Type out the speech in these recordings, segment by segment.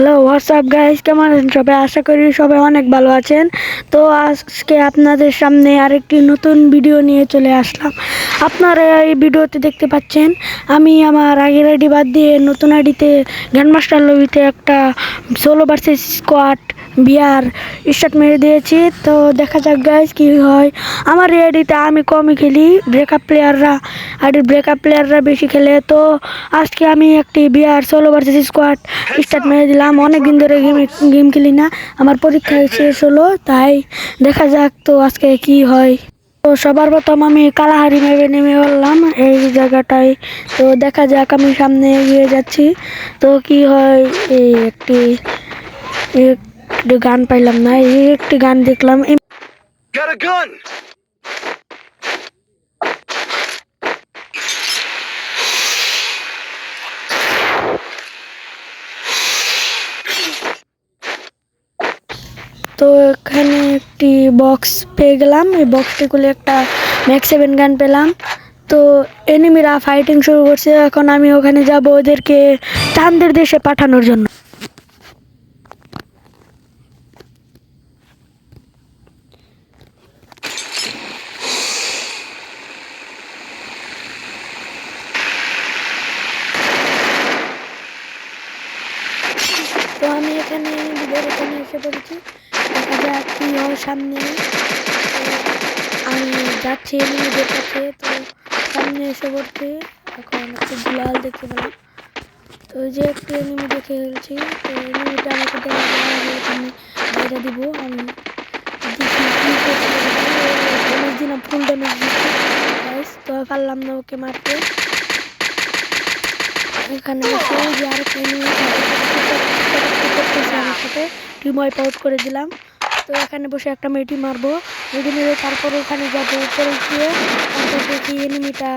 Hello WhatsApp guys, কেমন আছেন সবাই? আশা করি সবাই অনেক ভালো আছেন। তো আজকে আপনাদের সামনে আরেকটি নতুন ভিডিও নিয়ে চলে আসলাম। আপনারা এই ভিডিওতে দেখতে পাচ্ছেন আমি আমার আগের আইডি বাদ দিয়ে নতুন আইডিতে গ্র্যান্ডমাস্টার লবিতে একটা সোলো ভার্সেস স্কোয়াড বিয়ার স্টার্ট মেরে দিয়েছি। তো দেখা যাক গাইস কী হয়। আমার এই আইডিতে আমি কমই খেলি, ব্রেকআপ প্লেয়াররা বেশি খেলে। তো আজকে আমি একটি বিয়ার সোলো ভার্সেস স্কোয়াড স্টার্ট মেরে দিলাম। অনেক দিন ধরে গেম খেলি না, আমার পরীক্ষা শেষ হলো, তাই দেখা যাক তো আজকে কি হয়। তো সবার প্রথম আমি কালাহারি মেপে নেমে বললাম এই জায়গাটায়। তো দেখা যাক, আমি সামনে এগিয়ে যাচ্ছি তো কি হয়। এই একটি গান পাইলাম না, এই একটি গান দেখলাম। Got a gun! তো এখানে একটি বক্স পেয়ে গেলাম, এই বক্সটি খুলে একটা ম্যাক্স 7 গান পেলাম। তো এনিমিরা ফাইটিং শুরু করছে, এখন আমি ওখানে যাব ওদেরকে চাঁদের দেশে পাঠানোর জন্য। তো আমি এখানে এখানে এসে পড়েছি, দেখা যাক কি হয় সামনে। আমি যাচ্ছি এনিমিদের কাছে, তো সামনে এসে পড়ছে। এখন একটু গুলাল দেখতে পেলাম, তো ওই যে একটু এনিমি দেখে ফেলছি। তো এনিমিটা আমাকে এখানে বাইরে দিব। আমি দেখি কি ড্যামেজ দিলাম, ফুল ড্যামেজ দিচ্ছি। তো পারলাম না ওকে মারতে। এখানে এসে যে আরেকটা এনিমি করতেছে আমার সাথে, টিম ওয়াইপ আউট করে দিলাম। তো এখানে বসে একটা মেয়েটি মারবো, মেয়েটি মেরে তারপর ওখানে যাবো উপরে গিয়ে। তারপর দেখি এনিমিটা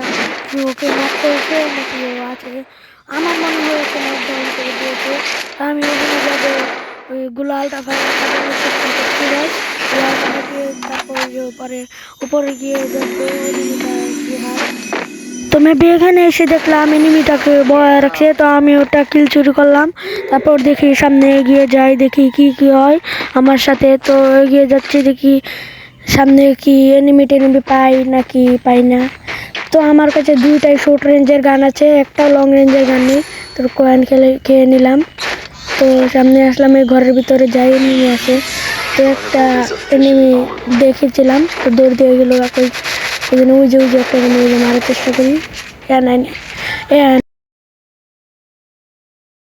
ওকে নক করেছে নাকি ও আছে। আমার মনে হয় ওকে নকডাউন করে দিয়েছে। আমি ওখানে যাবো, ওই গুলালটা তারপর উপরে গিয়ে দেখবো এনিমিটা কি হয়। তো মেবি এখানে এসে দেখলাম এনিমিটাকে বয়া রাখছে, তো আমি ওটা কিল চুরি করলাম। তারপর দেখি সামনে এগিয়ে যাই, দেখি কি কি হয় আমার সাথে। তো এগিয়ে যাচ্ছি, দেখি সামনে কি এনিমি পাই নাকি পাই না। তো আমার কাছে দুইটাই শর্ট রেঞ্জের গান আছে, একটা লং রেঞ্জের গান নেই। তো কয়েন খেয়ে নিলাম। তো সামনে আসলাম, এই ঘরের ভিতরে যাই, এনিমি আছে। তো একটা এনিমি দেখেছিলাম, তো দৌড় দিয়ে গেলো। ওই জন্য ওই যে একটা এনিমি মারার চেষ্টা করি।